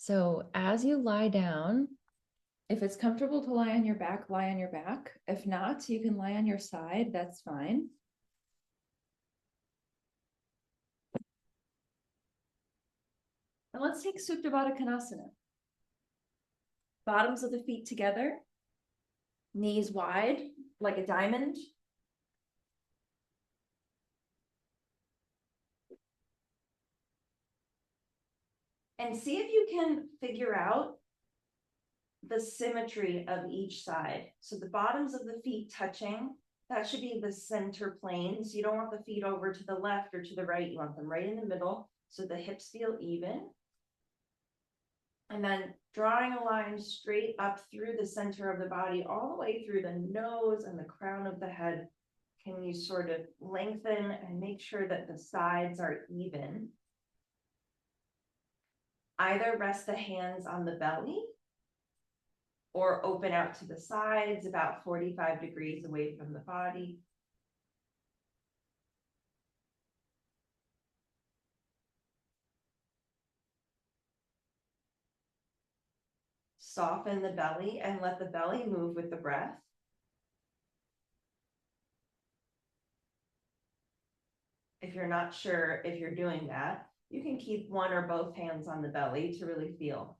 So as you lie down, if it's comfortable to lie on your back, lie on your back. If not, you can lie on your side. That's fine. And let's take Supta Baddha Konasana. Bottoms of the feet together, knees wide like a diamond. And see if you can figure out the symmetry of each side. So the bottoms of the feet touching, that should be the center plane. So you don't want the feet over to the left or to the right. You want them right in the middle so the hips feel even. And then drawing a line straight up through the center of the body, all the way through the nose and the crown of the head. Can you sort of lengthen and make sure that the sides are even? Either rest the hands on the belly or open out to the sides about 45 degrees away from the body. Soften the belly and let the belly move with the breath. If you're not sure if you're doing that, you can keep one or both hands on the belly to really feel.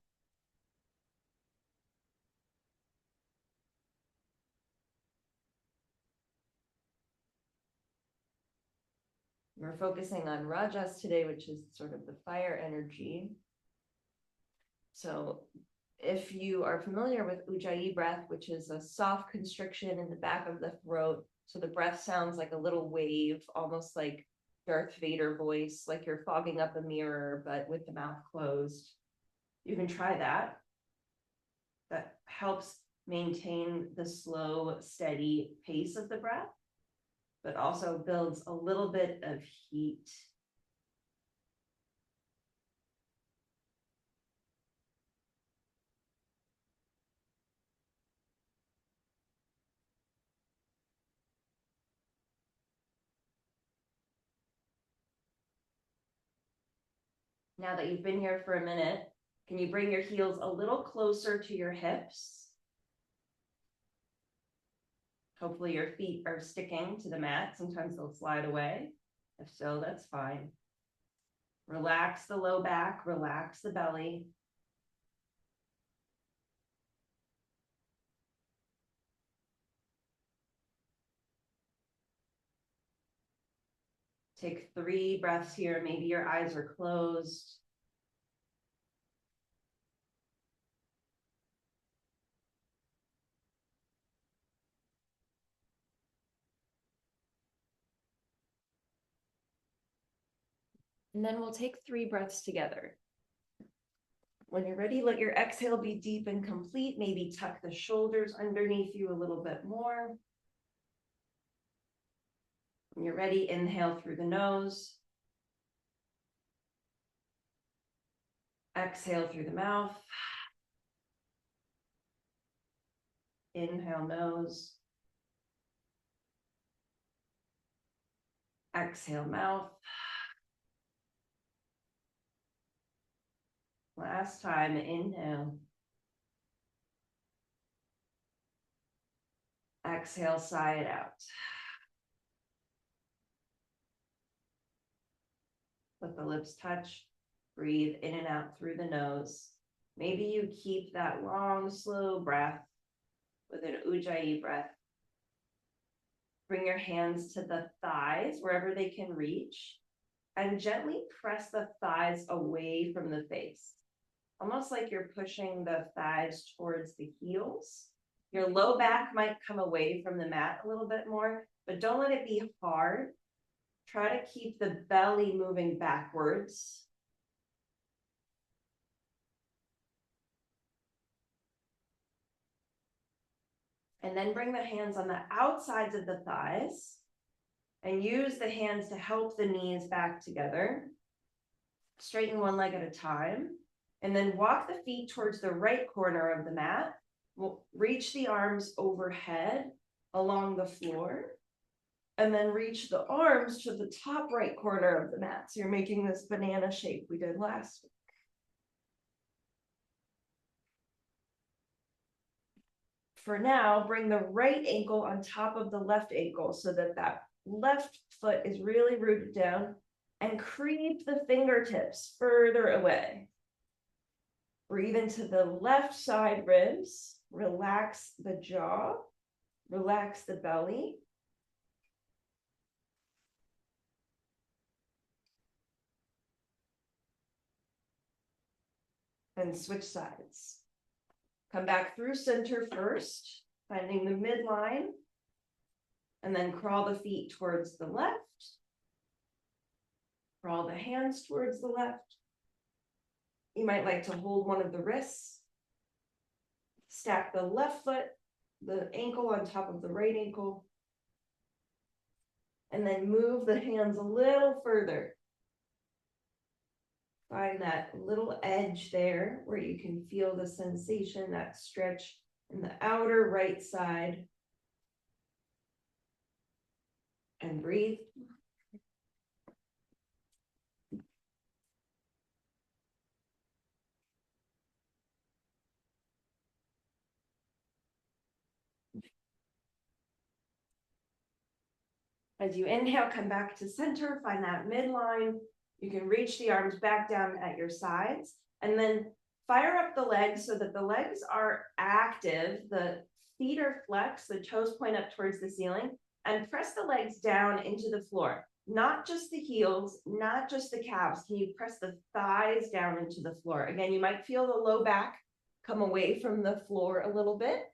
We're focusing on Rajas today, which is sort of the fire energy. So if you are familiar with Ujjayi breath, which is a soft constriction in the back of the throat, so the breath sounds like a little wave, almost like Darth Vader voice, like you're fogging up a mirror, but with the mouth closed. You can try that. That helps maintain the slow, steady pace of the breath, but also builds a little bit of heat. Now that you've been here for a minute, can you bring your heels a little closer to your hips? Hopefully your feet are sticking to the mat. Sometimes they'll slide away. If so, that's fine. Relax the low back, relax the belly. Take 3 breaths here. Maybe your eyes are closed. And then we'll take 3 breaths together. When you're ready, let your exhale be deep and complete. Maybe tuck the shoulders underneath you a little bit more. When you're ready, inhale through the nose. Exhale through the mouth. Inhale, nose. Exhale, mouth. Last time, inhale. Exhale, sigh it out. Let the lips touch. Breathe in and out through the nose. Maybe you keep that long, slow breath with an Ujjayi breath. Bring your hands to the thighs, wherever they can reach, and gently press the thighs away from the face. Almost like you're pushing the thighs towards the heels. Your low back might come away from the mat a little bit more, but don't let it be hard. Try to keep the belly moving backwards. And then bring the hands on the outsides of the thighs and use the hands to help the knees back together. Straighten one leg at a time. And then walk the feet towards the right corner of the mat. We'll reach the arms overhead along the floor. And then reach the arms to the top right corner of the mat. So you're making this banana shape we did last week. For now, bring the right ankle on top of the left ankle so that that left foot is really rooted down, and creep the fingertips further away. Breathe into the left side ribs, relax the jaw, relax the belly. And switch sides. Come back through center first, finding the midline, and then crawl the feet towards the left. Crawl the hands towards the left. You might like to hold one of the wrists. Stack the left foot, the ankle on top of the right ankle. And then move the hands a little further. Find that little edge there where you can feel the sensation, that stretch in the outer right side. And breathe. As you inhale, come back to center, find that midline. You can reach the arms back down at your sides, and then fire up the legs so that the legs are active. The feet are flexed, the toes point up towards the ceiling, and press the legs down into the floor. Not just the heels, not just the calves. Can you press the thighs down into the floor? Again, you might feel the low back come away from the floor a little bit.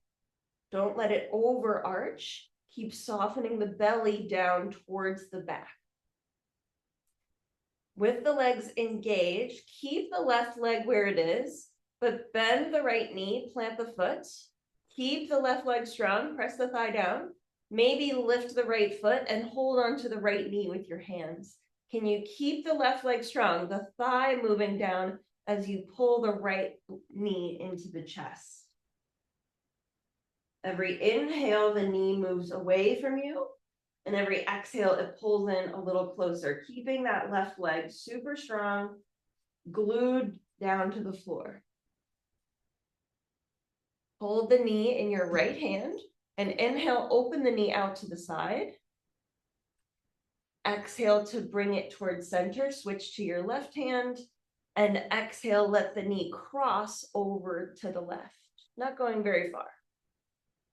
Don't let it overarch. Keep softening the belly down towards the back. With the legs engaged, keep the left leg where it is, but bend the right knee, plant the foot. Keep the left leg strong, press the thigh down. Maybe lift the right foot and hold on to the right knee with your hands. Can you keep the left leg strong, the thigh moving down as you pull the right knee into the chest? Every inhale, the knee moves away from you, and every exhale, it pulls in a little closer, keeping that left leg super strong, glued down to the floor. Hold the knee in your right hand, and inhale, open the knee out to the side. Exhale to bring it towards center, switch to your left hand, and exhale, let the knee cross over to the left, not going very far.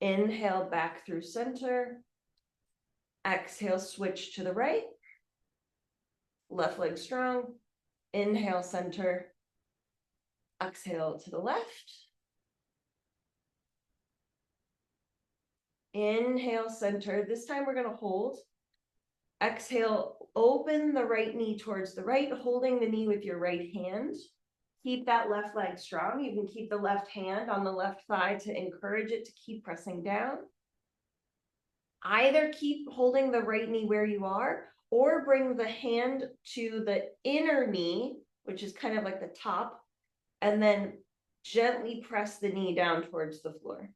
Inhale back through center. Exhale, switch to the right. Left leg strong. Inhale, center. Exhale to the left. Inhale, center. This time we're going to hold. Exhale, open the right knee towards the right, holding the knee with your right hand. Keep that left leg strong. You can keep the left hand on the left thigh to encourage it to keep pressing down. Either keep holding the right knee where you are, or bring the hand to the inner knee, which is kind of like the top, and then gently press the knee down towards the floor.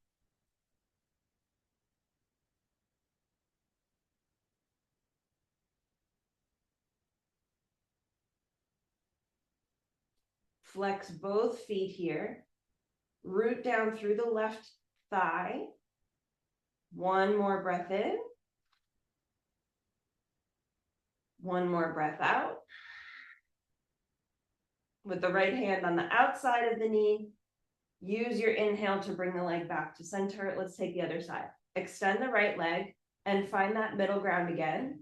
Flex both feet here. Root down through the left thigh. One more breath in. One more breath out. With the right hand on the outside of the knee, use your inhale to bring the leg back to center. Let's take the other side. Extend the right leg and find that middle ground again.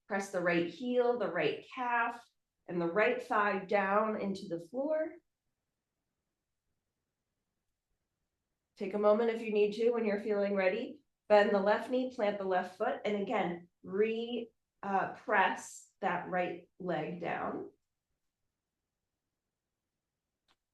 Press the right heel, the right calf, and the right thigh down into the floor. Take a moment if you need to when you're feeling ready. Bend the left knee, plant the left foot, and again, press that right leg down.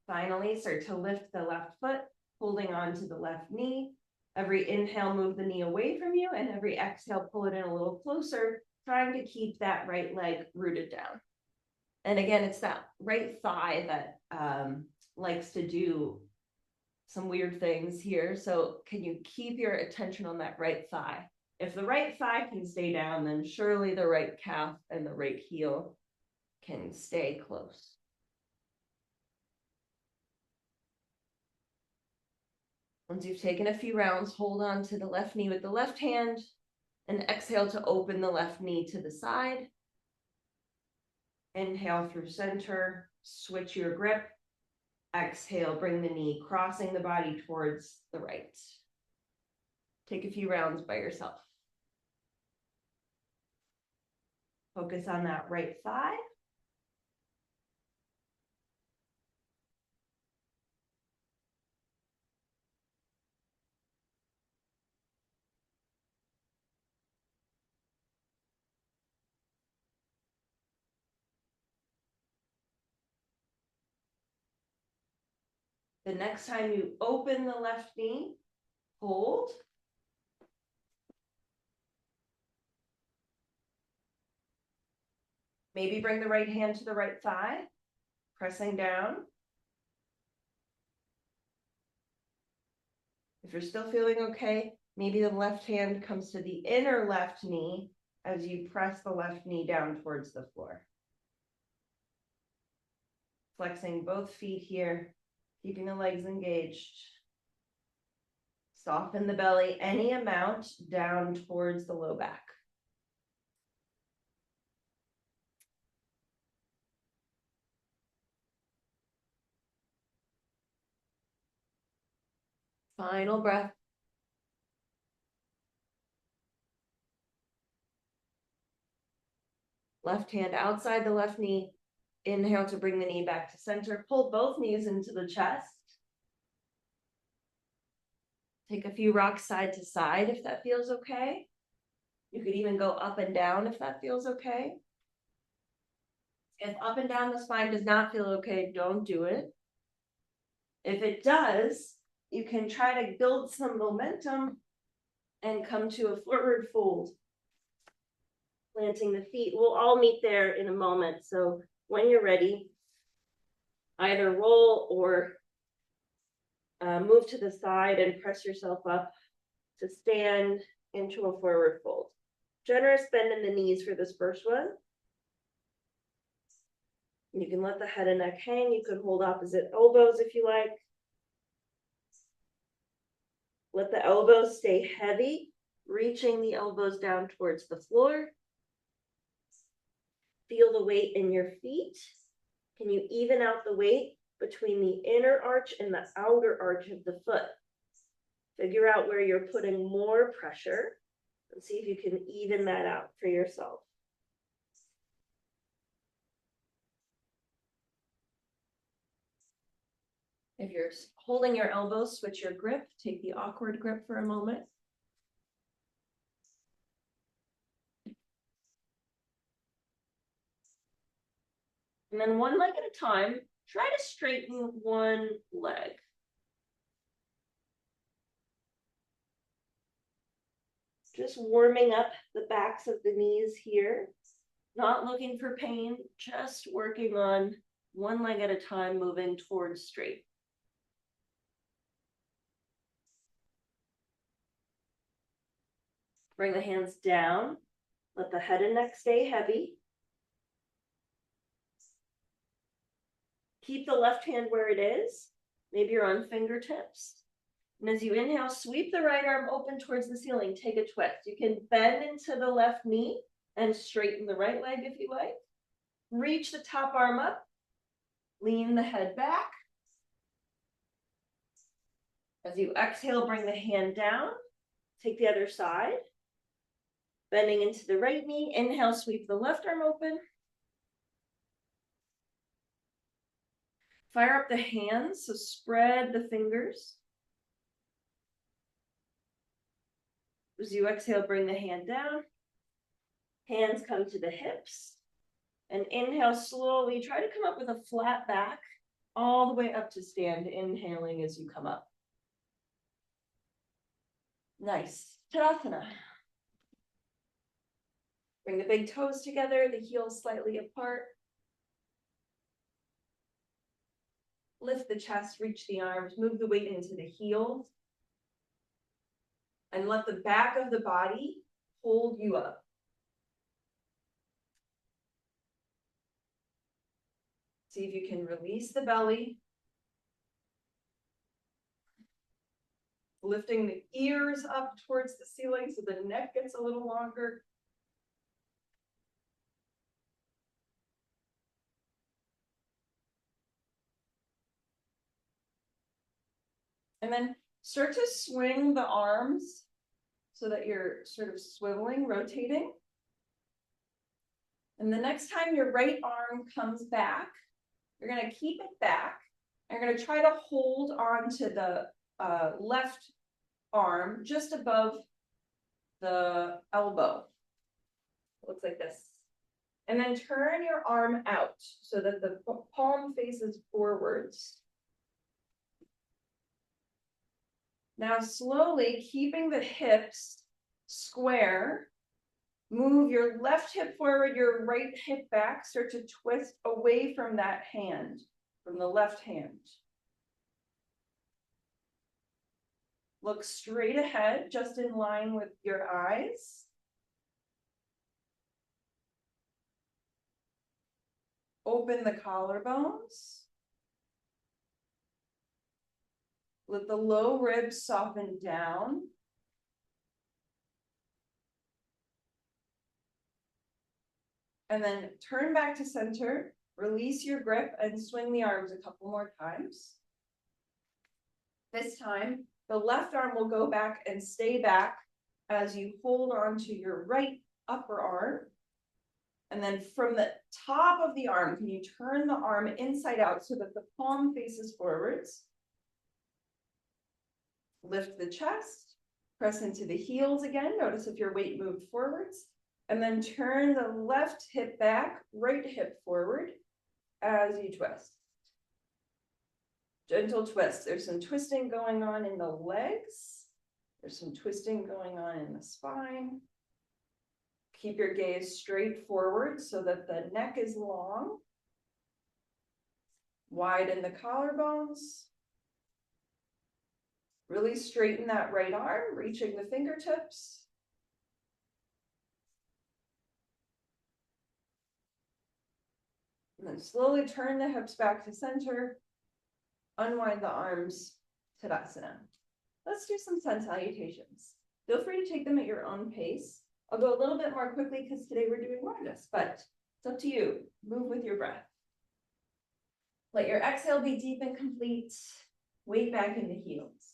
Finally, start to lift the left foot, holding on to the left knee. Every inhale, move the knee away from you, and every exhale, pull it in a little closer, trying to keep that right leg rooted down. And again, it's that right thigh that likes to do some weird things here. So can you keep your attention on that right thigh? If the right thigh can stay down, then surely the right calf and the right heel can stay close. Once you've taken a few rounds, hold on to the left knee with the left hand and exhale to open the left knee to the side. Inhale through center, switch your grip. Exhale, bring the knee, crossing the body towards the right. Take a few rounds by yourself. Focus on that right thigh. The next time you open the left knee, hold. Maybe bring the right hand to the right thigh, pressing down. If you're still feeling okay, maybe the left hand comes to the inner left knee as you press the left knee down towards the floor. Flexing both feet here, keeping the legs engaged. Soften the belly any amount down towards the low back. Final breath. Left hand outside the left knee. Inhale to bring the knee back to center. Pull both knees into the chest. Take a few rocks side to side if that feels okay. You could even go up and down if that feels okay. If up and down the spine does not feel okay, don't do it. If it does, you can try to build some momentum and come to a forward fold. Planting the feet. We'll all meet there in a moment. So when you're ready, either roll or move to the side and press yourself up to stand into a forward fold. Generous bend in the knees for this first one. You can let the head and neck hang. You can hold opposite elbows if you like. Let the elbows stay heavy, reaching the elbows down towards the floor. Feel the weight in your feet. Can you even out the weight between the inner arch and the outer arch of the foot? Figure out where you're putting more pressure and see if you can even that out for yourself. If you're holding your elbows, switch your grip. Take the awkward grip for a moment. And then one leg at a time, try to straighten one leg. Just warming up the backs of the knees here. Not looking for pain, just working on one leg at a time, moving towards straight. Bring the hands down. Let the head and neck stay heavy. Keep the left hand where it is. Maybe you're on fingertips. And as you inhale, sweep the right arm open towards the ceiling. Take a twist. You can bend into the left knee and straighten the right leg if you like. Reach the top arm up. Lean the head back. As you exhale, bring the hand down. Take the other side. Bending into the right knee. Inhale, sweep the left arm open. Fire up the hands, so spread the fingers. As you exhale, bring the hand down. Hands come to the hips. And inhale slowly. Try to come up with a flat back all the way up to stand, inhaling as you come up. Nice. Tadasana. Bring the big toes together, the heels slightly apart. Lift the chest, reach the arms, move the weight into the heels. And let the back of the body hold you up. See if you can release the belly. Lifting the ears up towards the ceiling so the neck gets a little longer. And then start to swing the arms so that you're sort of swiveling, rotating. And the next time your right arm comes back, you're going to keep it back. You're going to try to hold on to the left arm just above the elbow. Looks like this. And then turn your arm out so that the palm faces forwards. Now slowly, keeping the hips square, move your left hip forward, your right hip back, start to twist away from that hand, from the left hand. Look straight ahead, just in line with your eyes. Open the collarbones. Let the low ribs soften down. And then turn back to center, release your grip and swing the arms a couple more times. This time, the left arm will go back and stay back as you hold on to your right upper arm. And then from the top of the arm, can you turn the arm inside out so that the palm faces forwards? Lift the chest, press into the heels again. Notice if your weight moved forwards. And then turn the left hip back, right hip forward as you twist. Gentle twist. There's some twisting going on in the legs. There's some twisting going on in the spine. Keep your gaze straight forward so that the neck is long. Widen the collarbones. Really straighten that right arm, reaching the fingertips. And then slowly turn the hips back to center. Unwind the arms, Tadasana. Let's do some sun salutations. Feel free to take them at your own pace. I'll go a little bit more quickly because today we're doing more of this, but it's up to you. Move with your breath. Let your exhale be deep and complete. Weight back in the heels.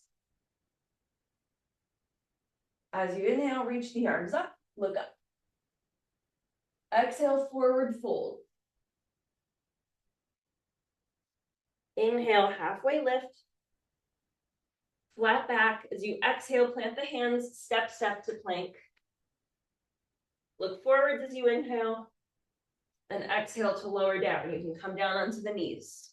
As you inhale, reach the arms up, look up. Exhale, forward fold. Inhale, halfway lift. Flat back. As you exhale, plant the hands, step to plank. Look forwards as you inhale. And exhale to lower down. You can come down onto the knees.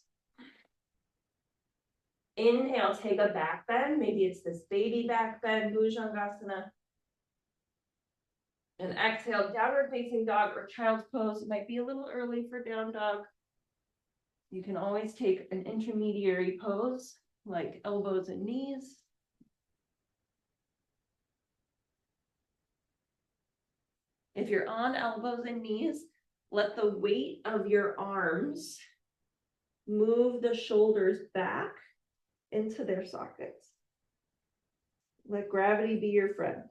Inhale, take a back bend. Maybe it's this baby back bend, Bhujangasana. And exhale, downward facing dog or child's pose. It might be a little early for down dog. You can always take an intermediary pose, like elbows and knees. If you're on elbows and knees, let the weight of your arms move the shoulders back into their sockets. Let gravity be your friend.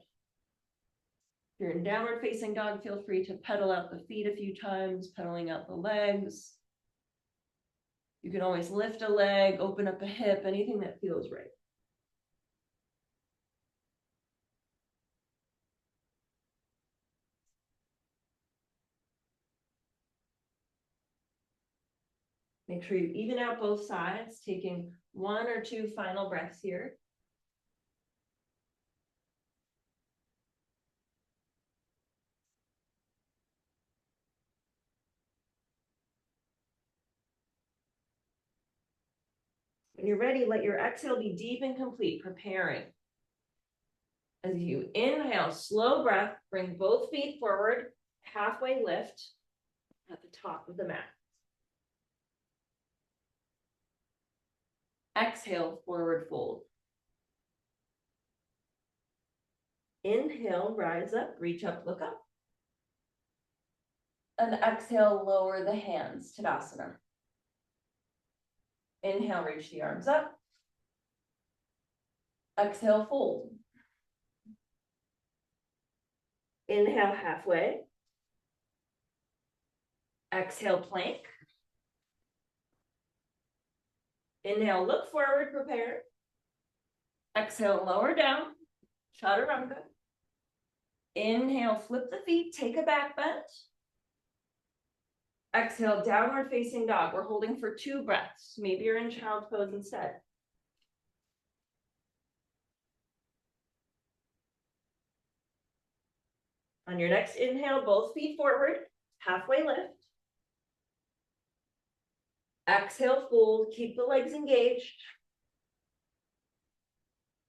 If you're in downward facing dog, feel free to pedal out the feet a few times, pedaling out the legs. You can always lift a leg, open up a hip, anything that feels right. Make sure you even out both sides, taking 1 or 2 final breaths here. When you're ready, let your exhale be deep and complete, preparing. As you inhale, slow breath, bring both feet forward, halfway lift at the top of the mat. Exhale, forward fold. Inhale, rise up, reach up, look up. And exhale, lower the hands, Tadasana. Inhale, reach the arms up. Exhale, fold. Inhale, halfway. Exhale, plank. Inhale, look forward, prepare. Exhale, lower down, chaturanga. Inhale, flip the feet, take a back bend. Exhale, downward facing dog. We're holding for 2 breaths. Maybe you're in child's pose instead. On your next inhale, both feet forward, halfway lift. Exhale, fold, keep the legs engaged.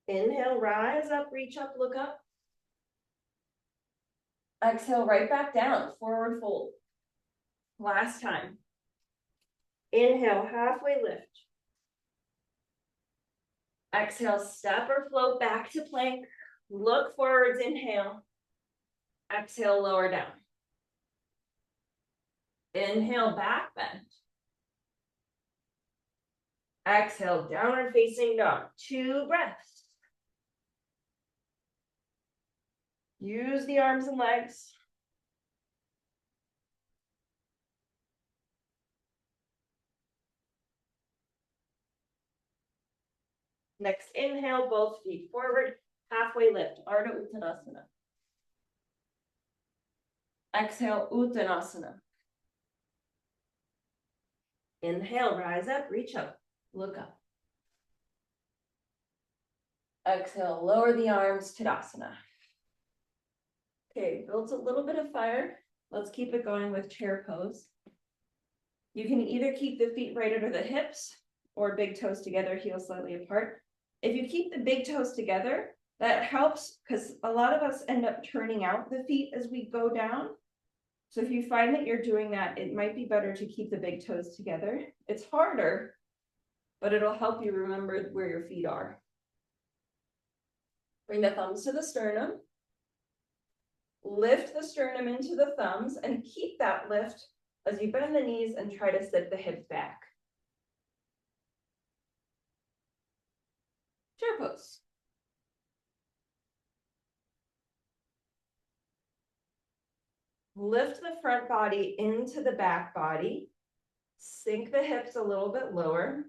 Inhale, rise up, reach up, look up. Exhale, right back down, forward fold. Last time. Inhale, halfway lift. Exhale, step or float back to plank. Look forwards, inhale. Exhale, lower down. Inhale, back bend. Exhale, downward facing dog. 2 breaths. Use the arms and legs. Next inhale, both feet forward, halfway lift, Ardha Uttanasana. Exhale, Uttanasana. Inhale, rise up, reach up, look up. Exhale, lower the arms, Tadasana. Okay, built a little bit of fire. Let's keep it going with chair pose. You can either keep the feet right under the hips or big toes together, heels slightly apart. If you keep the big toes together, that helps because a lot of us end up turning out the feet as we go down. So if you find that you're doing that, it might be better to keep the big toes together. It's harder, but it'll help you remember where your feet are. Bring the thumbs to the sternum. Lift the sternum into the thumbs and keep that lift as you bend the knees and try to sit the hips back. Chair pose. Lift the front body into the back body. Sink the hips a little bit lower.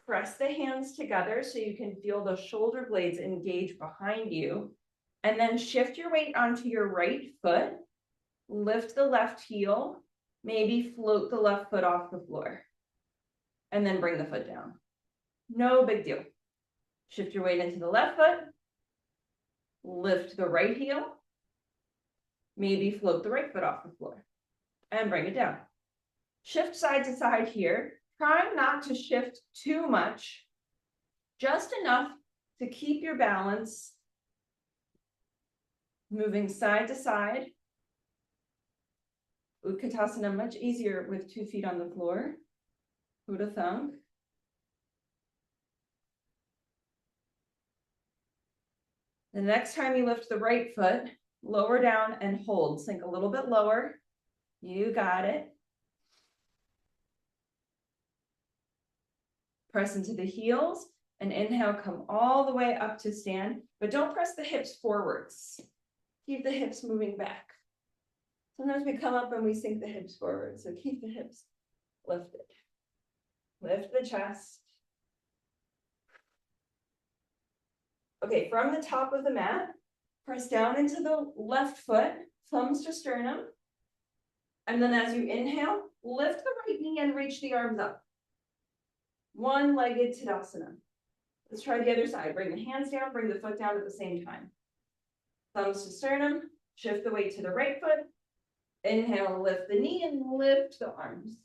Press the hands together so you can feel the shoulder blades engage behind you. And then shift your weight onto your right foot. Lift the left heel. Maybe float the left foot off the floor. And then bring the foot down. No big deal. Shift your weight into the left foot. Lift the right heel. Maybe float the right foot off the floor. And bring it down. Shift side to side here. Try not to shift too much. Just enough to keep your balance. Moving side to side. Utkatasana much easier with 2 feet on the floor. Buddha thumb. The next time you lift the right foot, lower down and hold. Sink a little bit lower. You got it. Press into the heels and inhale, come all the way up to stand, but don't press the hips forwards. Keep the hips moving back. Sometimes we come up and we sink the hips forward, so keep the hips lifted. Lift the chest. Okay, from the top of the mat, press down into the left foot, thumbs to sternum. And then as you inhale, lift the right knee and reach the arms up. One-legged Tadasana. Let's try the other side. Bring the hands down, bring the foot down at the same time. Thumbs to sternum, shift the weight to the right foot. Inhale, lift the knee and lift the arms.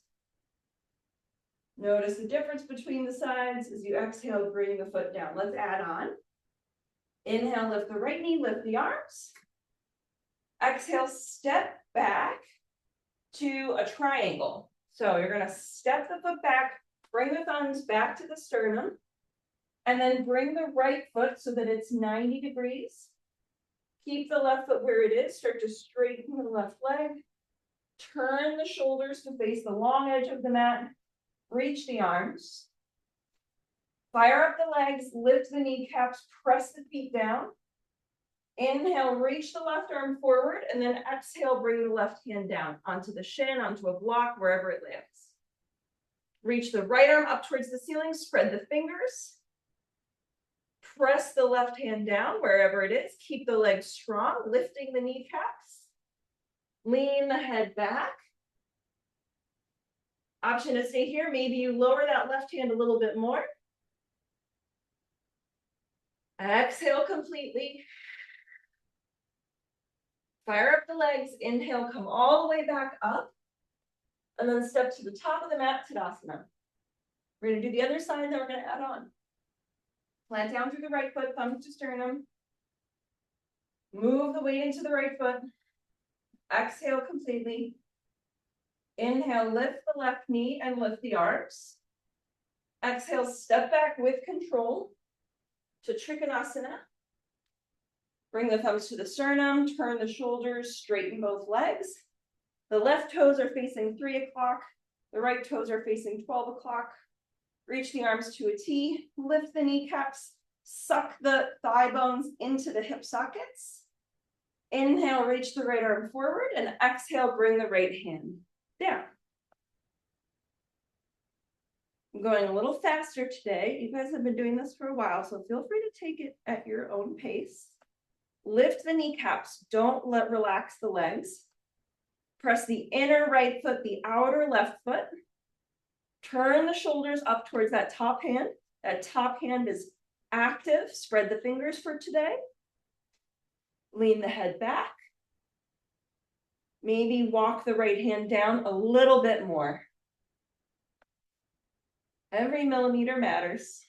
Notice the difference between the sides as you exhale, bring the foot down. Let's add on. Inhale, lift the right knee, lift the arms. Exhale, step back to a triangle. So you're going to step the foot back, bring the thumbs back to the sternum, and then bring the right foot so that it's 90 degrees. Keep the left foot where it is. Start to straighten the left leg. Turn the shoulders to face the long edge of the mat. Reach the arms. Fire up the legs, lift the kneecaps, press the feet down. Inhale, reach the left arm forward, and then exhale, bring the left hand down onto the shin, onto a block, wherever it lands. Reach the right arm up towards the ceiling, spread the fingers. Press the left hand down wherever it is. Keep the legs strong, lifting the kneecaps. Lean the head back. Option to stay here. Maybe you lower that left hand a little bit more. Exhale completely. Fire up the legs. Inhale, come all the way back up. And then step to the top of the mat, Tadasana. We're going to do the other side, then we're going to add on. Plant down through the right foot, thumbs to sternum. Move the weight into the right foot. Exhale completely. Inhale, lift the left knee and lift the arms. Exhale, step back with control to Trikonasana. Bring the thumbs to the sternum, turn the shoulders, straighten both legs. The left toes are facing 3 o'clock. The right toes are facing 12 o'clock. Reach the arms to a T, lift the kneecaps, suck the thigh bones into the hip sockets. Inhale, reach the right arm forward, and exhale, bring the right hand down. I'm going a little faster today. You guys have been doing this for a while, so feel free to take it at your own pace. Lift the kneecaps, don't relax the legs. Press the inner right foot, the outer left foot. Turn the shoulders up towards that top hand. That top hand is active. Spread the fingers for today. Lean the head back. Maybe walk the right hand down a little bit more. Every millimeter matters.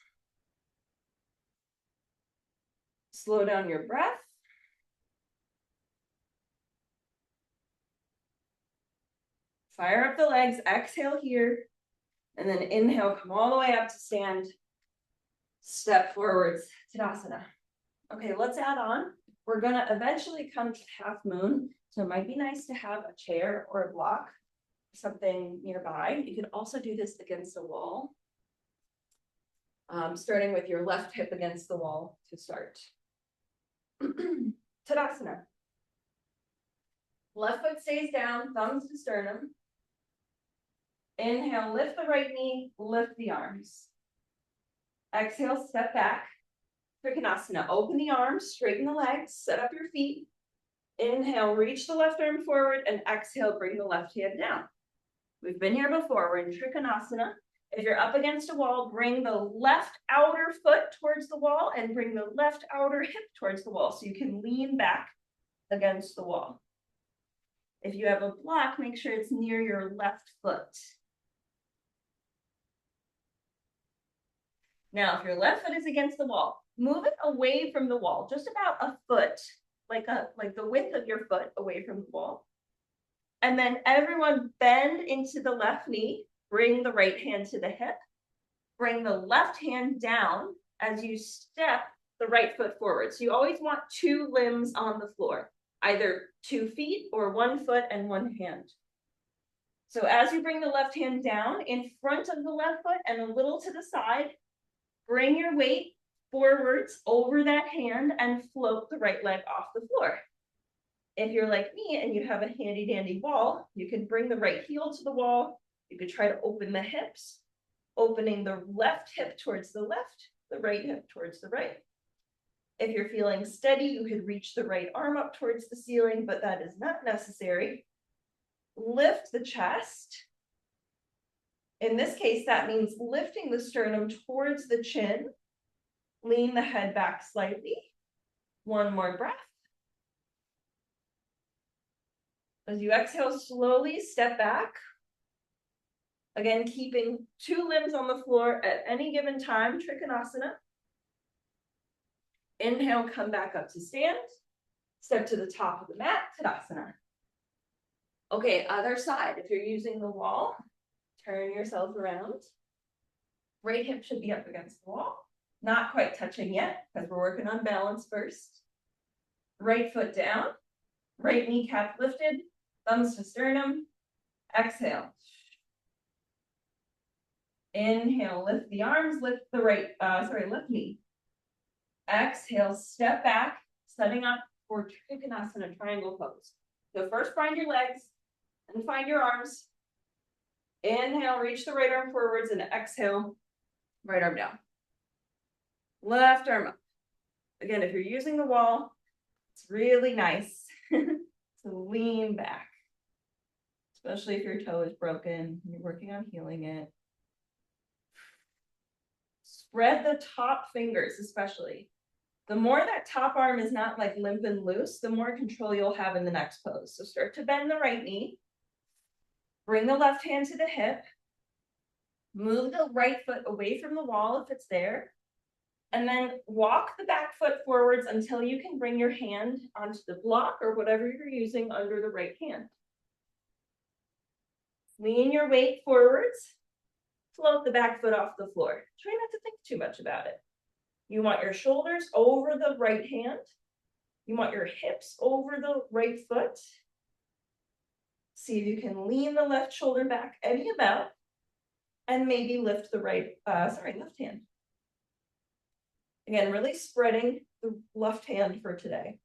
Slow down your breath. Fire up the legs, exhale here, and then inhale, come all the way up to stand. Step forwards, Tadasana. Okay, let's add on. We're gonna eventually come to half moon, so it might be nice to have a chair or a block, something nearby. You can also do this against a wall. Starting with your left hip against the wall to start. Tadasana. Left foot stays down, thumbs to sternum. Inhale, lift the right knee, lift the arms. Exhale, step back. Trikonasana, open the arms, straighten the legs, set up your feet. Inhale, reach the left arm forward, and exhale, bring the left hand down. We've been here before, we're in Trikonasana. If you're up against a wall, bring the left outer foot towards the wall and bring the left outer hip towards the wall so you can lean back against the wall. If you have a block, make sure it's near your left foot. Now, if your left foot is against the wall, move it away from the wall, just about a foot, like the width of your foot away from the wall. And then everyone bend into the left knee, bring the right hand to the hip, bring the left hand down as you step the right foot forward. So you always want 2 limbs on the floor, either 2 feet or 1 foot and 1 hand. So as you bring the left hand down in front of the left foot and a little to the side, bring your weight forwards over that hand and float the right leg off the floor. If you're like me and you have a handy dandy wall, you can bring the right heel to the wall. You could try to open the hips, opening the left hip towards the left, the right hip towards the right. If you're feeling steady, you could reach the right arm up towards the ceiling, but that is not necessary. Lift the chest. In this case, that means lifting the sternum towards the chin. Lean the head back slightly. 1 more breath. As you exhale, slowly step back. Again, keeping 2 limbs on the floor at any given time, Trikonasana. Inhale, come back up to stand. Step to the top of the mat, Tadasana. Okay, other side. If you're using the wall, turn yourself around. Right hip should be up against the wall. Not quite touching yet, because we're working on balance first. Right foot down. Right kneecap lifted. Thumbs to sternum. Exhale. Inhale, lift the arms, lift the left knee. Exhale, step back, setting up for Trikonasana, triangle pose. So first find your legs and find your arms. Inhale, reach the right arm forwards, and exhale, right arm down. Left arm up. Again, if you're using the wall, it's really nice to lean back, especially if your toe is broken and you're working on healing it. Spread the top fingers, especially. The more that top arm is not like limp and loose, the more control you'll have in the next pose. So start to bend the right knee. Bring the left hand to the hip. Move the right foot away from the wall if it's there. And then walk the back foot forwards until you can bring your hand onto the block or whatever you're using under the right hand. Lean your weight forwards. Float the back foot off the floor. Try not to think too much about it. You want your shoulders over the right hand. You want your hips over the right foot. See if you can lean the left shoulder back any amount and maybe lift the left hand. Again, really spreading the left hand for today.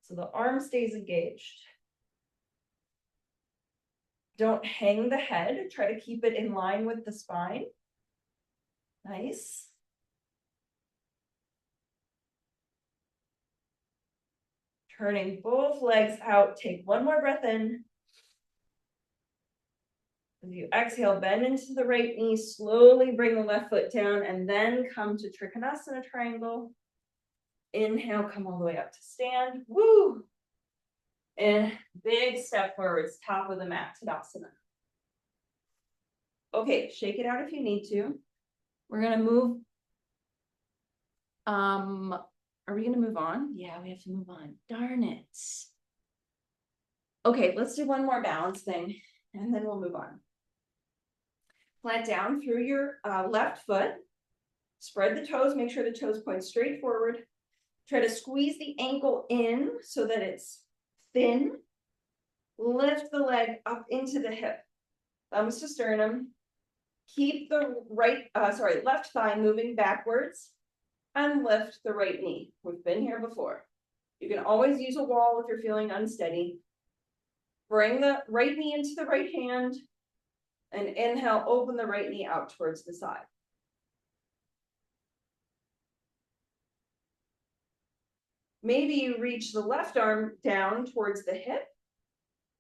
So the arm stays engaged. Don't hang the head. Try to keep it in line with the spine. Nice. Turning both legs out. Take one more breath in. As you exhale, bend into the right knee, slowly bring the left foot down, and then come to Trikonasana triangle. Inhale, come all the way up to stand. Woo! And big step forwards, top of the mat, Tadasana. Okay, shake it out if you need to. We're gonna move. Are we gonna move on? Yeah, we have to move on. Darn it. Okay, let's do one more balance thing, and then we'll move on. Plant down through your left foot. Spread the toes, make sure the toes point straight forward. Try to squeeze the ankle in so that it's thin. Lift the leg up into the hip. Thumbs to sternum. Keep the left thigh moving backwards and lift the right knee. We've been here before. You can always use a wall if you're feeling unsteady. Bring the right knee into the right hand. And inhale, open the right knee out towards the side. Maybe you reach the left arm down towards the hip,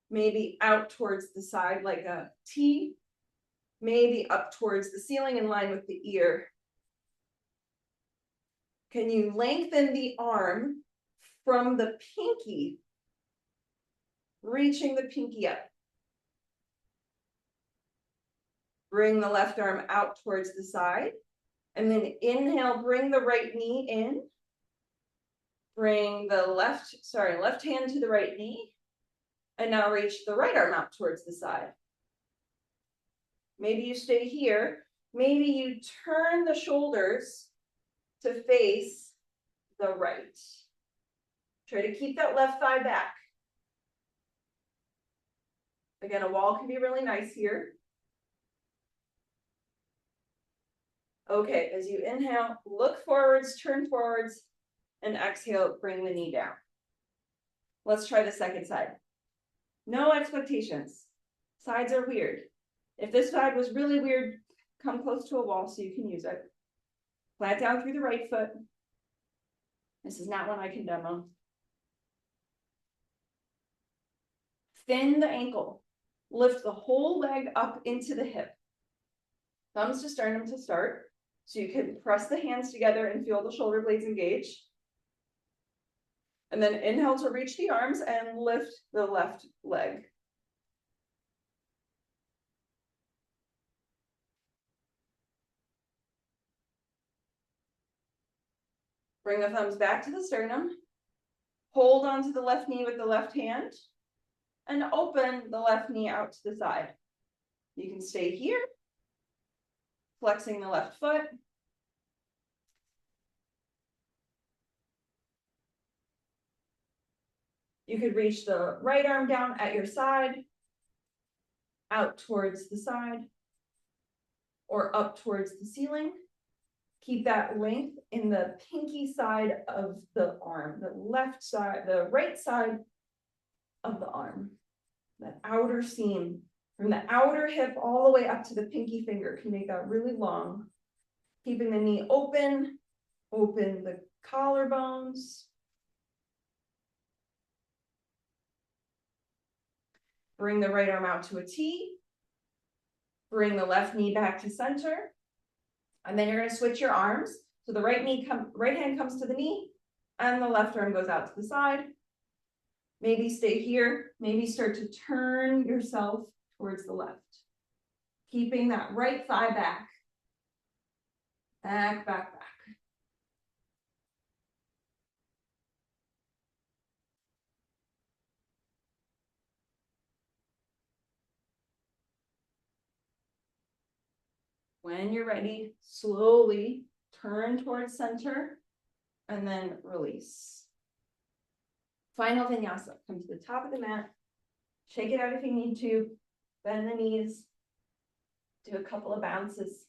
maybe out towards the side like a T, maybe up towards the ceiling in line with the ear. Can you lengthen the arm from the pinky, reaching the pinky up? Bring the left arm out towards the side, and then inhale, bring the right knee in. Bring the left hand to the right knee, and now reach the right arm out towards the side. Maybe you stay here. Maybe you turn the shoulders to face the right. Try to keep that left thigh back. Again, a wall can be really nice here. Okay, as you inhale, look forwards, turn forwards, and exhale, bring the knee down. Let's try the second side. No expectations. Sides are weird. If this side was really weird, come close to a wall so you can use it. Plant down through the right foot. This is not one I can demo. Thin the ankle. Lift the whole leg up into the hip. Thumbs to sternum to start. So you can press the hands together and feel the shoulder blades engage. And then inhale to reach the arms and lift the left leg. Bring the thumbs back to the sternum. Hold onto the left knee with the left hand. And open the left knee out to the side. You can stay here. Flexing the left foot. You could reach the right arm down at your side, out towards the side, or up towards the ceiling. Keep that length in the pinky side of the arm, the left side, the right side of the arm, that outer seam. From the outer hip all the way up to the pinky finger, can make that really long. Keeping the knee open, open the collarbones. Bring the right arm out to a T. Bring the left knee back to center. And then you're going to switch your arms. So the right hand comes to the knee and the left arm goes out to the side. Maybe stay here. Maybe start to turn yourself towards the left. Keeping that right thigh back. Back, back, back. When you're ready, slowly turn towards center and then release. Final vinyasa. Come to the top of the mat. Shake it out if you need to. Bend the knees. Do a couple of bounces.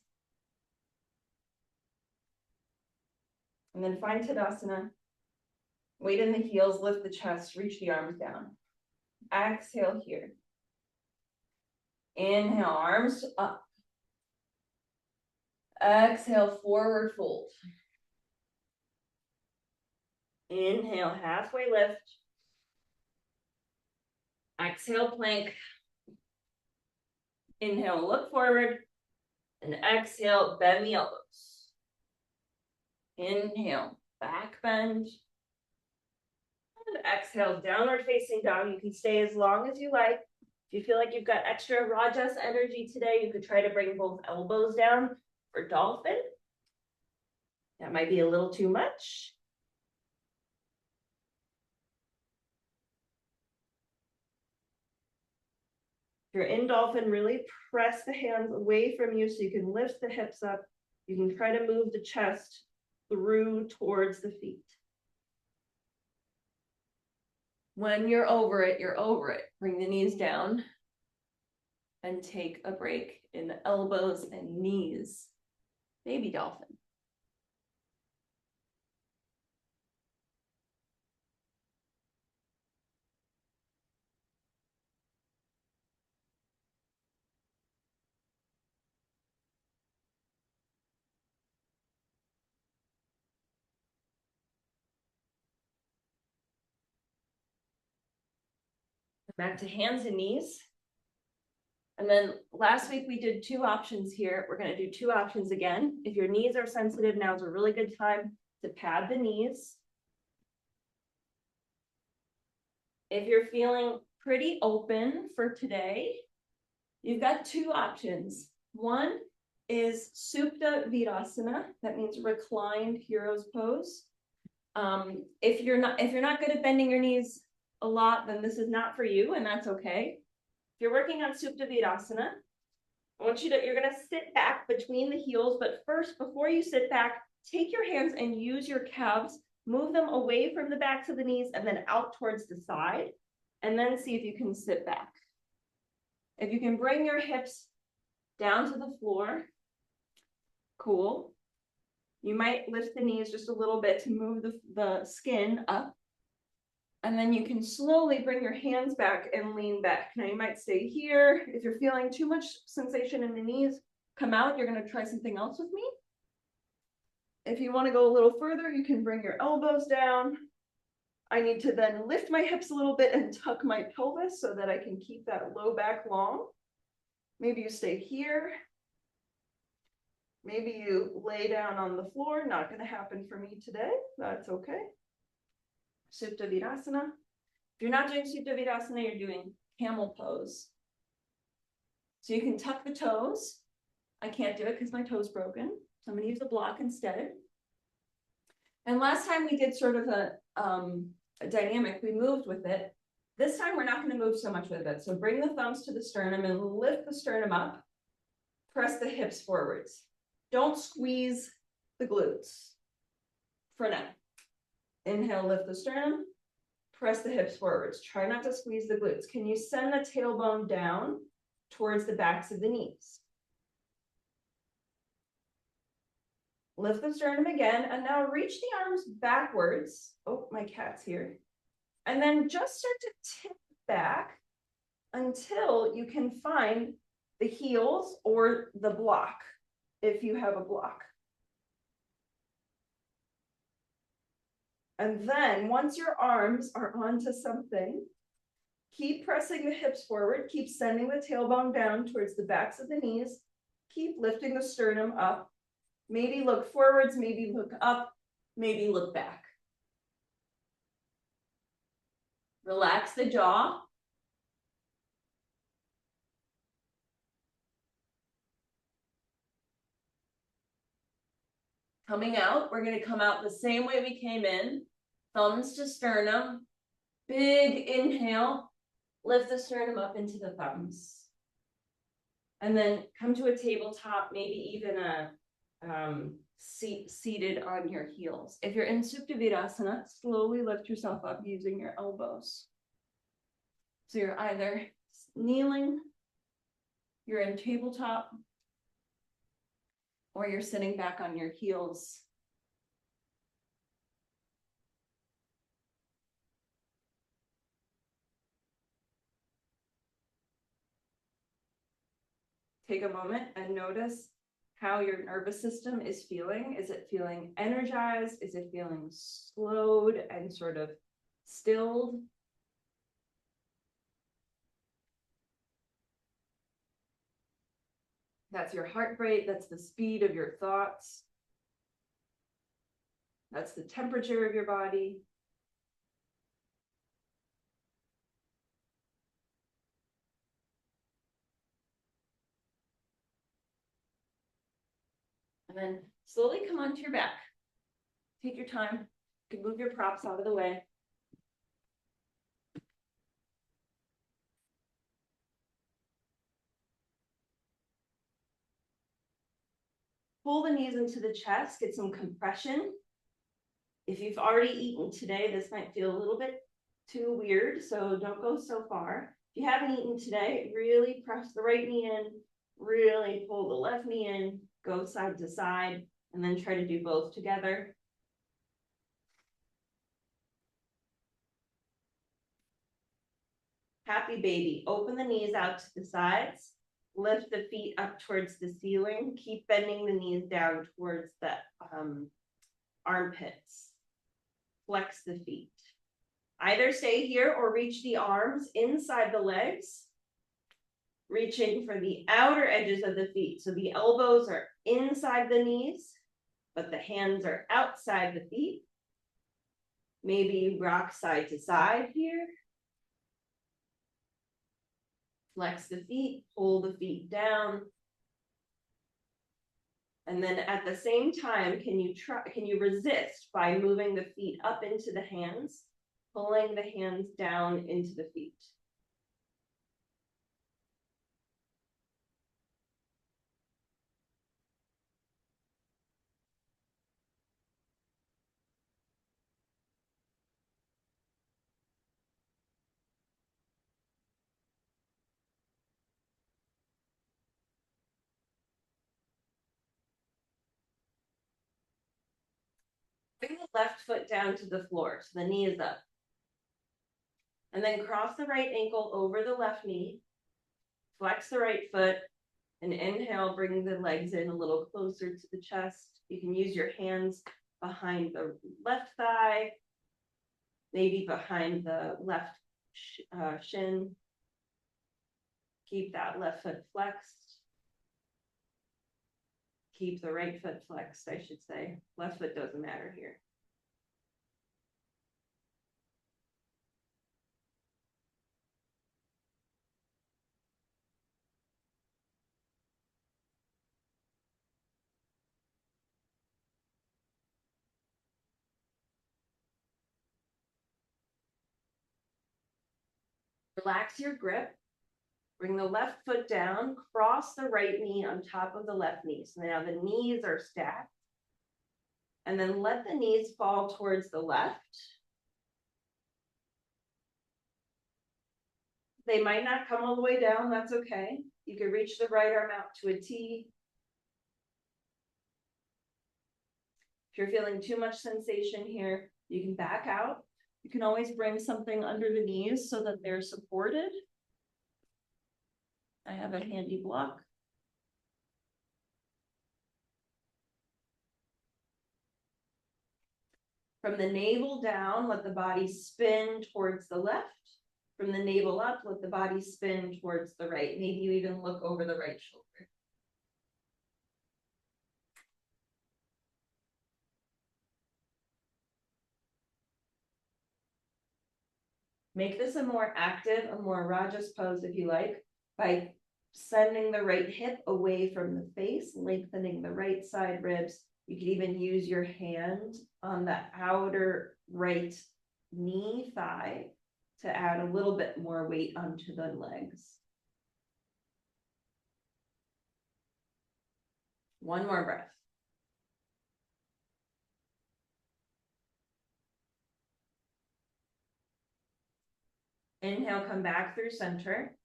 And then find Tadasana. Weight in the heels, lift the chest, reach the arms down. Exhale here. Inhale, arms up. Exhale, forward fold. Inhale, halfway lift. Exhale, plank. Inhale, look forward. And exhale, bend the elbows. Inhale, back bend. And exhale, downward facing dog. You can stay as long as you like. If you feel like you've got extra Rajas energy today, you could try to bring both elbows down for dolphin. That might be a little too much. If you're in dolphin, really press the hands away from you so you can lift the hips up. You can try to move the chest through towards the feet. When you're over it, you're over it. Bring the knees down and take a break in the elbows and knees. Baby dolphin. Back to hands and knees. And then last week we did 2 options here. We're going to do 2 options again. If your knees are sensitive, now is a really good time to pad the knees. If you're feeling pretty open for today, you've got 2 options. One is Supta Virasana. That means reclined hero's pose. If you're not good at bending your knees a lot, then this is not for you, and that's okay. If you're working on Supta Virasana, you're going to sit back between the heels, but first, before you sit back, take your hands and use your calves, move them away from the backs of the knees and then out towards the side, and then see if you can sit back. If you can bring your hips down to the floor, cool. You might lift the knees just a little bit to move the skin up. And then you can slowly bring your hands back and lean back. Now you might stay here. If you're feeling too much sensation in the knees, come out. You're going to try something else with me. If you want to go a little further, you can bring your elbows down. I need to then lift my hips a little bit and tuck my pelvis so that I can keep that low back long. Maybe you stay here. Maybe you lay down on the floor. Not going to happen for me today. That's okay. Supta Virasana. If you're not doing Supta Virasana, you're doing camel pose. So you can tuck the toes. I can't do it because my toe's broken. So I'm going to use a block instead. And last time we did sort of a dynamic, we moved with it. This time we're not going to move so much with it. So bring the thumbs to the sternum and lift the sternum up. Press the hips forwards. Don't squeeze the glutes for now. Inhale, lift the sternum, press the hips forwards. Try not to squeeze the glutes. Can you send the tailbone down towards the backs of the knees? Lift the sternum again, and now reach the arms backwards. Oh, my cat's here. And then just start to tip back until you can find the heels or the block, if you have a block. And then once your arms are onto something, keep pressing the hips forward, keep sending the tailbone down towards the backs of the knees, keep lifting the sternum up. Maybe look forwards, maybe look up, maybe look back. Relax the jaw. Coming out, we're going to come out the same way we came in. Thumbs to sternum. Big inhale. Lift the sternum up into the thumbs. And then come to a tabletop, maybe even a seated on your heels. If you're in Supta Virasana, slowly lift yourself up using your elbows. So you're either kneeling, you're in tabletop, or you're sitting back on your heels. Take a moment and notice how your nervous system is feeling. Is it feeling energized? Is it feeling slowed and sort of stilled? That's your heart rate. That's the speed of your thoughts. That's the temperature of your body. And then slowly come onto your back. Take your time. You can move your props out of the way. Pull the knees into the chest, get some compression. If you've already eaten today, this might feel a little bit too weird, so don't go so far. If you haven't eaten today, really press the right knee in, really pull the left knee in, go side to side, and then try to do both together. Happy baby. Open the knees out to the sides. Lift the feet up towards the ceiling. Keep bending the knees down towards the armpits. Flex the feet. Either stay here or reach the arms inside the legs, reaching for the outer edges of the feet. So the elbows are inside the knees, but the hands are outside the feet. Maybe rock side to side here. Flex the feet, pull the feet down. And then at the same time, can you resist by moving the feet up into the hands, pulling the hands down into the feet. Bring the left foot down to the floor, so the knee is up. And then cross the right ankle over the left knee. Flex the right foot, and inhale, bring the legs in a little closer to the chest. You can use your hands behind the left thigh, maybe behind the left shin. Keep that left foot flexed. Keep the right foot flexed, I should say. Left foot doesn't matter here. Relax your grip. Bring the left foot down, cross the right knee on top of the left knee. So now the knees are stacked. And then let the knees fall towards the left. They might not come all the way down, that's okay. You can reach the right arm out to a T. If you're feeling too much sensation here, you can back out. You can always bring something under the knees so that they're supported. I have a handy block. From the navel down, let the body spin towards the left. From the navel up, let the body spin towards the right. Maybe you even look over the right shoulder. Make this a more active, a more Rajas pose if you like, by sending the right hip away from the face, lengthening the right side ribs. You could even use your hand on the outer right knee thigh to add a little bit more weight onto the legs. One more breath. Inhale, come back through center.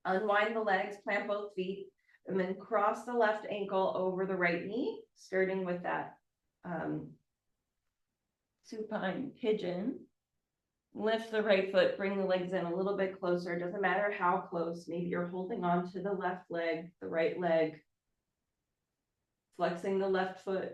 Unwind the legs, plant both feet, and then cross the left ankle over the right knee, starting with that supine pigeon. Lift the right foot, bring the legs in a little bit closer. It doesn't matter how close. Maybe you're holding on to the left leg, the right leg, flexing the left foot.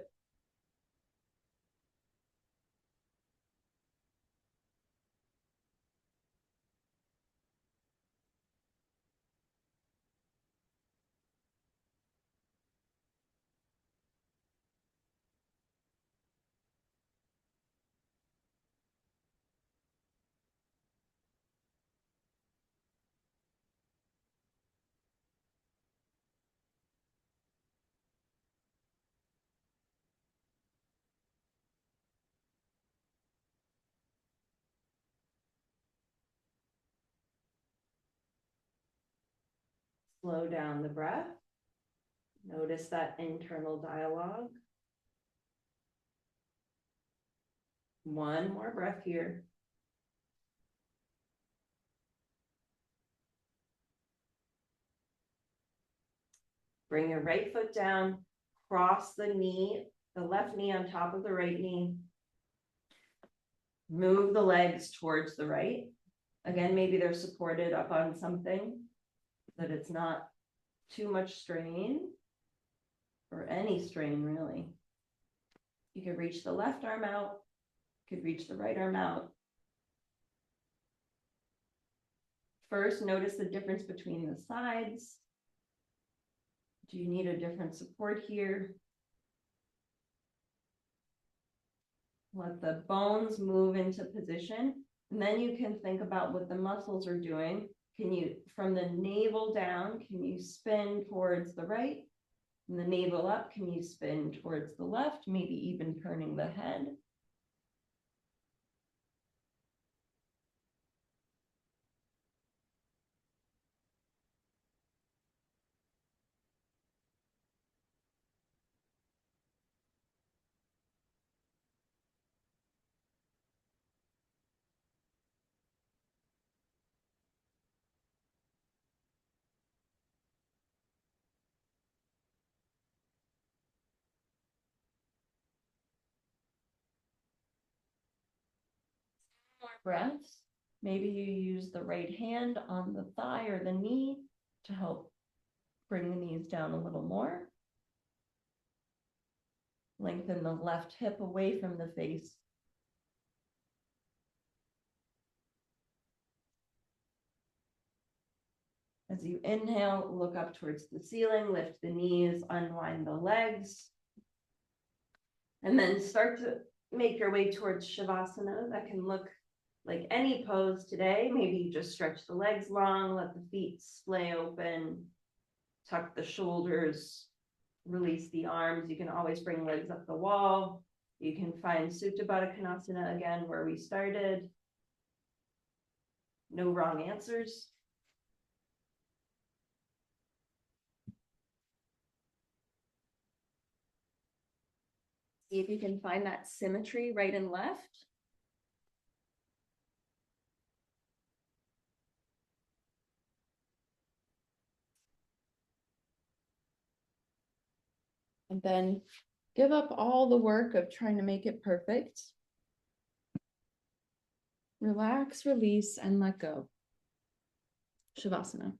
Slow down the breath. Notice that internal dialogue. One more breath here. Bring your right foot down, cross the knee, the left knee on top of the right knee. Move the legs towards the right. Again, maybe they're supported up on something, that it's not too much strain or any strain really. You could reach the left arm out, you could reach the right arm out. First, notice the difference between the sides. Do you need a different support here? Let the bones move into position. And then you can think about what the muscles are doing. Can you, from the navel down, can you spin towards the right? From the navel up, can you spin towards the left? Maybe even turning the head. More breaths. Maybe you use the right hand on the thigh or the knee to help bring the knees down a little more. Lengthen the left hip away from the face. As you inhale, look up towards the ceiling, lift the knees, unwind the legs. And then start to make your way towards Shavasana. That can look like any pose today. Maybe you just stretch the legs long, let the feet splay open, tuck the shoulders, release the arms. You can always bring legs up the wall. You can find Supta Baddha Konasana again, where we started. No wrong answers. See if you can find that symmetry right and left. And then Give up all the work of trying to make it perfect. Relax, release, and let go. Shavasana.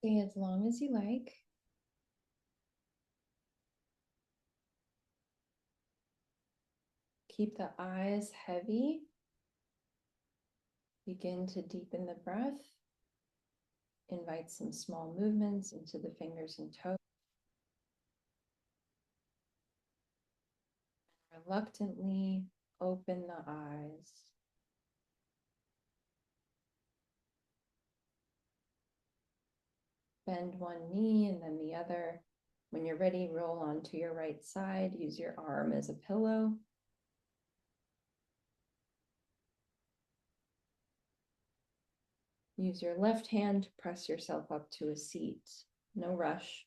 Stay as long as you like. Keep the eyes heavy. Begin to deepen the breath. Invite some small movements into the fingers and toes. Reluctantly open the eyes. Bend one knee and then the other. When you're ready, roll onto your right side. Use your arm as a pillow. Use your left hand to press yourself up to a seat. No rush.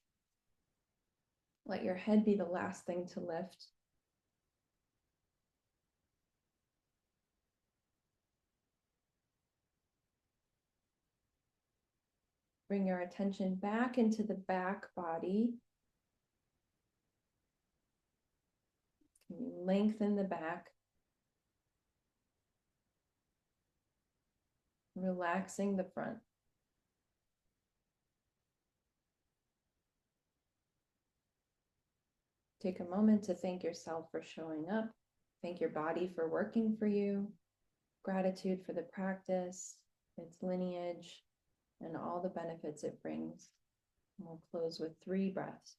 Let your head be the last thing to lift. Bring your attention back into the back body. Can you lengthen the back? Relaxing the front. Take a moment to thank yourself for showing up. Thank your body for working for you. Gratitude for the practice, its lineage, and all the benefits it brings. And we'll close with 3 breaths.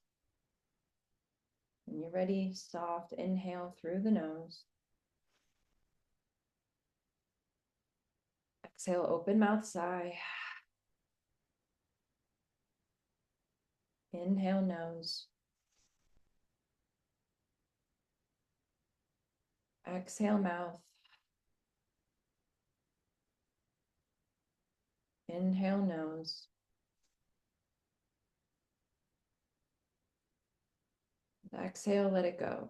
When you're ready, soft inhale through the nose. Exhale, open mouth, sigh. Inhale, nose. Exhale, mouth. Inhale, nose. Exhale, let it go.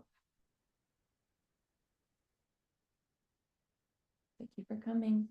Thank you for coming.